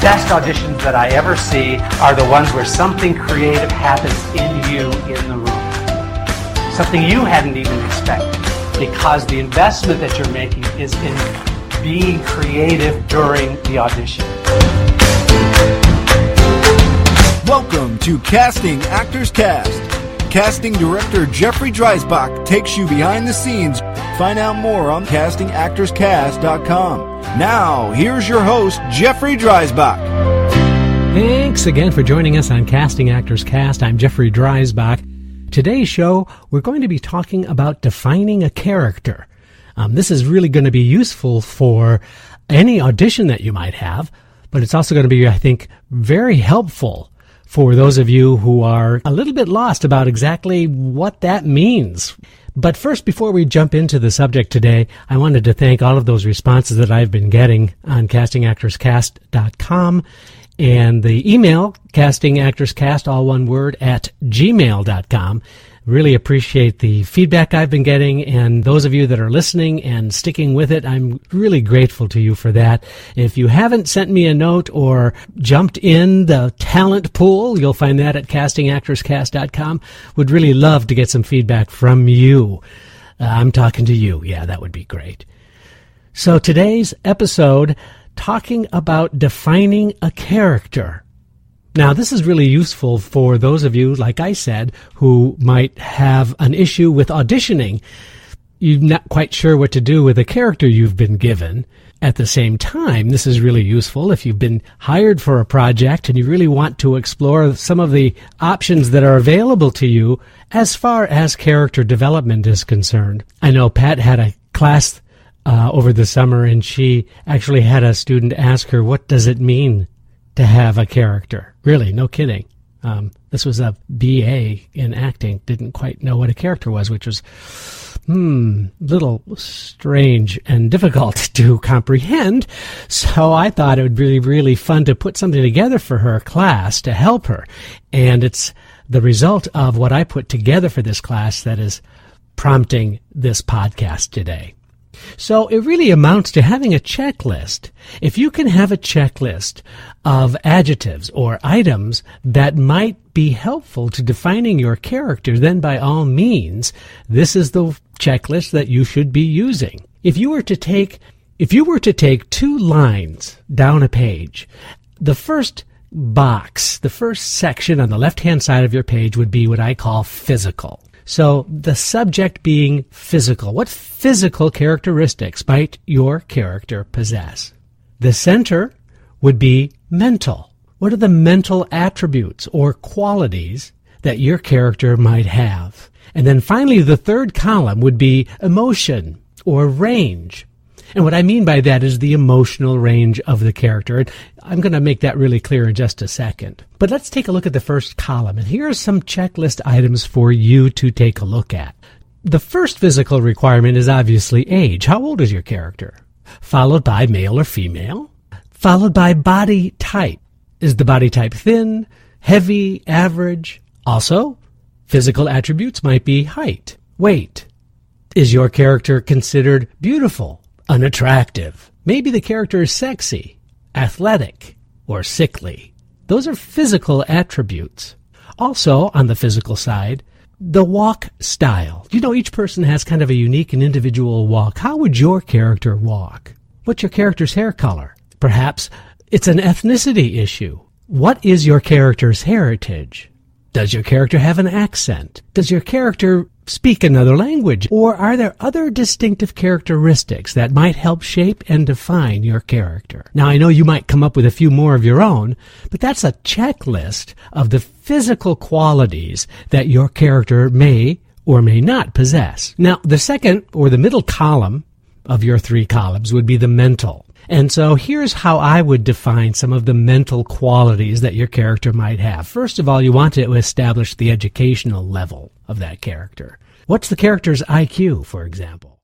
best auditions that I ever see are the ones where something creative happens in you in the room. Something you hadn't even expected. Because the investment that you're making is in being creative during the audition. Welcome to Casting Actors Cast. Casting director Jeffrey Dreisbach takes you behind the scenes. Find out more on castingactorscast.com. Now, here's your host, Jeffrey Dreisbach. Thanks again for joining us on Casting Actors Cast. I'm Jeffrey Dreisbach. Today's show, we're going to be talking about defining a character. This is really going to be useful for any audition that you might have, but it's also going to be, I think, very helpful for those of you who are a little bit lost about exactly what that means. But first, before we jump into the subject today, I wanted to thank all of those responses that I've been getting on castingactorscast.com and the email, castingactorscast, all one word, at gmail.com. Really appreciate the feedback I've been getting, and those of you that are listening and sticking with it, I'm really grateful to you for that. If you haven't sent me a note or jumped in the talent pool, you'll find that at castingactorscast.com. Would really love to get some feedback from you. I'm talking to you. Yeah, that would be great. So today's episode, talking about defining a character. Now, this is really useful for those of you, like I said, who might have an issue with auditioning. You're not quite sure what to do with a character you've been given. At the same time, this is really useful if you've been hired for a project and you really want to explore some of the options that are available to you as far as character development is concerned. I know Pat had a class over the summer, and she actually had a student ask her, what does it mean to have a character? Really, no kidding. This was a BA in acting, didn't quite know what a character was, which was little strange and difficult to comprehend. So I thought it would be really fun to put something together for her class to help her. And it's the result of what I put together for this class that is prompting this podcast today. So it really amounts to having a checklist. If you can have a checklist of adjectives or items that might be helpful to defining your character, then by all means, this is the checklist that you should be using. If you were to take 2 lines down a page, the first box, the first section on the left-hand side of your page would be what I call physical. So the subject being physical. What physical characteristics might your character possess? The center would be mental. What are the mental attributes or qualities that your character might have? And then finally, the third column would be emotion or range. And what I mean by that is the emotional range of the character. And I'm going to make that really clear in just a second. But let's take a look at the first column. And here are some checklist items for you to take a look at. The first physical requirement is obviously age. How old is your character? Followed by male or female. Followed by body type. Is the body type thin, heavy, average? Also, physical attributes might be height, weight. Is your character considered beautiful, unattractive? Maybe the character is sexy, athletic, or sickly. Those are physical attributes. Also, on the physical side, the walk style. You know, each person has kind of a unique and individual walk. How would your character walk? What's your character's hair color? Perhaps it's an ethnicity issue. What is your character's heritage? Does your character have an accent? Does your character speak another language? Or are there other distinctive characteristics that might help shape and define your character? Now, I know you might come up with a few more of your own, but that's a checklist of the physical qualities that your character may or may not possess. Now, the second or the middle column of your 3 columns would be the mental. And so here's how I would define some of the mental qualities that your character might have. First of all, you want to establish the educational level of that character. What's the character's IQ, for example?